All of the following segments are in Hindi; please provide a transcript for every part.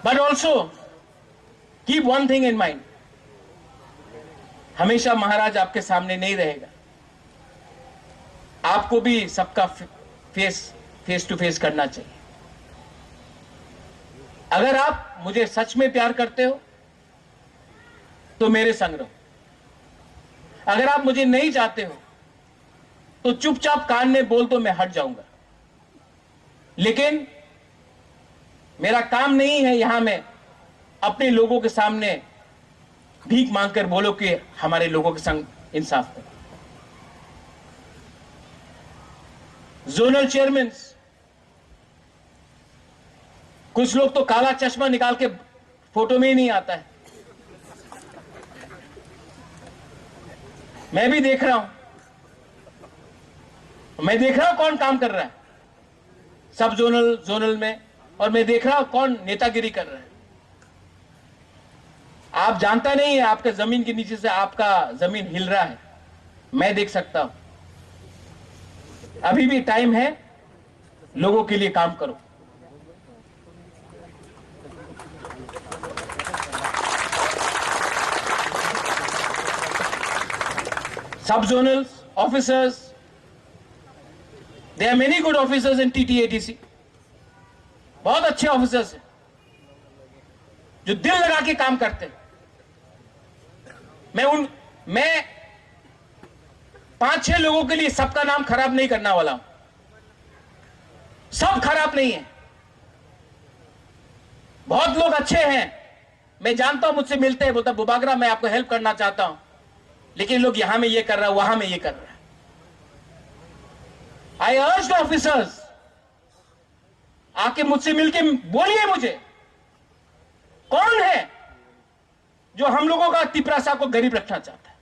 But also, keep one thing in mind. हमेशा महाराज आपके सामने नहीं रहेगा. आपको भी सबका फेस टू फेस करना चाहिए. अगर आप मुझे सच में प्यार करते हो तो मेरे संग रहो. अगर आप मुझे नहीं चाहते हो तो चुपचाप कान में बोल दो, मैं हट जाऊंगा. लेकिन मेरा काम नहीं है यहां में अपने लोगों के सामने भीख मांगकर बोलो कि हमारे लोगों के संग इंसाफ करो. जोनल चेयरमैन, कुछ लोग तो काला चश्मा निकाल के फोटो में ही नहीं आता है. मैं भी देख रहा हूं. मैं देख रहा हूं कौन काम कर रहा है सब जोनल में, और मैं देख रहा हूं कौन नेतागिरी कर रहा है. आप जानता नहीं है आपके जमीन के नीचे से आपका जमीन हिल रहा है. मैं देख सकता हूं. अभी भी टाइम है, लोगों के लिए काम करो. सब zonal officers, there are many good officers in TTADC. बहुत अच्छे ऑफिसर्स हैं जो दिल लगा के काम करते हैं. मैं 5-6 लोगों के लिए सबका नाम खराब नहीं करना वाला हूं. सब खराब नहीं है, बहुत लोग अच्छे हैं. मैं जानता हूं, मुझसे मिलते हैं, बोलता बुबागरा मैं आपको हेल्प करना चाहता हूं, लेकिन लोग यहां में ये कर रहा है, वहां में ये कर रहा है. I urge the officers, आके मुझसे मिलके बोलिए मुझे कौन है जो हम लोगों का तिपरासा को गरीब रखना चाहता है.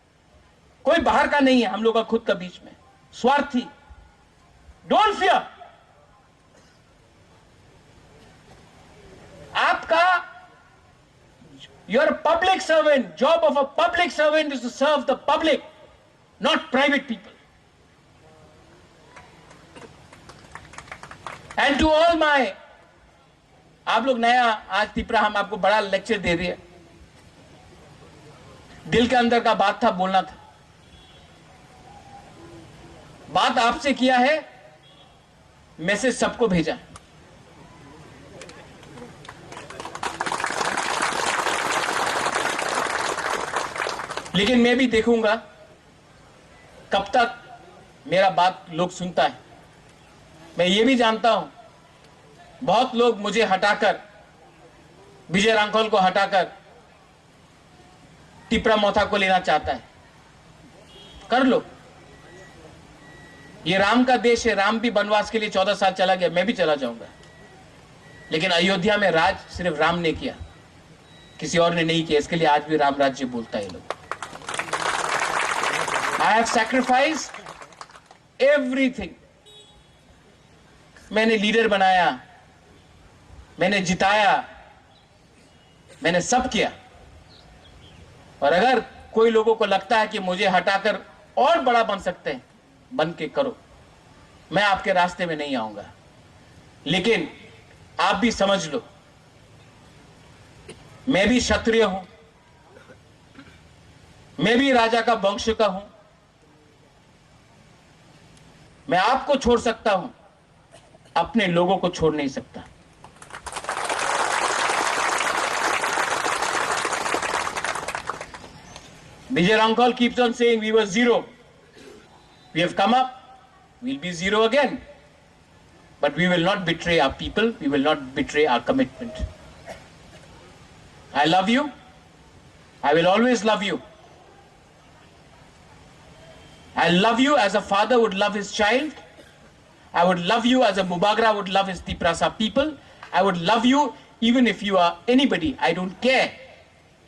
कोई बाहर का नहीं है, हम लोग का खुद का बीच में स्वार्थी. Don't fear. आपका you're a public servant. Job of a public servant is to serve the public, not private people. And to all my, आप लोग नया आज तिपरा हम आपको बड़ा लेक्चर दे दिया. दिल के अंदर का बात था, बोलना था. बात आपसे किया है, मैसेज सबको भेजा. लेकिन मैं भी देखूंगा कब तक मेरा बात लोग सुनता है. मैं ये भी जानता हूं बहुत लोग मुझे हटाकर, विजय रांखोल को हटाकर टिपरा मोथा को लेना चाहता है. कर लो. ये राम का देश है. राम भी वनवास के लिए 14 साल चला गया, मैं भी चला जाऊंगा. लेकिन अयोध्या में राज सिर्फ राम ने किया, किसी और ने नहीं किया. इसके लिए आज भी राम राज्य बोलता है लोग. I have sacrificed everything. मैंने लीडर बनाया, मैंने जिताया, मैंने सब किया. और अगर कोई लोगों को लगता है कि मुझे हटाकर और बड़ा बन सकते हैं, बन के करो. मैं आपके रास्ते में नहीं आऊंगा. लेकिन आप भी समझ लो, मैं भी क्षत्रिय हूं, मैं भी राजा का वंश का हूं. मैं आपको छोड़ सकता हूं, अपने लोगों को छोड़ नहीं सकता. Vijay Rankol keeps on saying we were zero. We have come up, we'll be zero again. But we will not betray our people, we will not betray our commitment. I love you. I will always love you. I love you as a father would love his child. I would love you as a Mubagra would love his Tiprasa people. I would love you even if you are anybody. I don't care.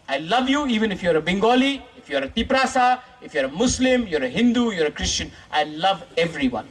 I love you even if you're a Bengali, if you're a Tiprasa, if you're a Muslim, you're a Hindu, you're a Christian. I love everyone.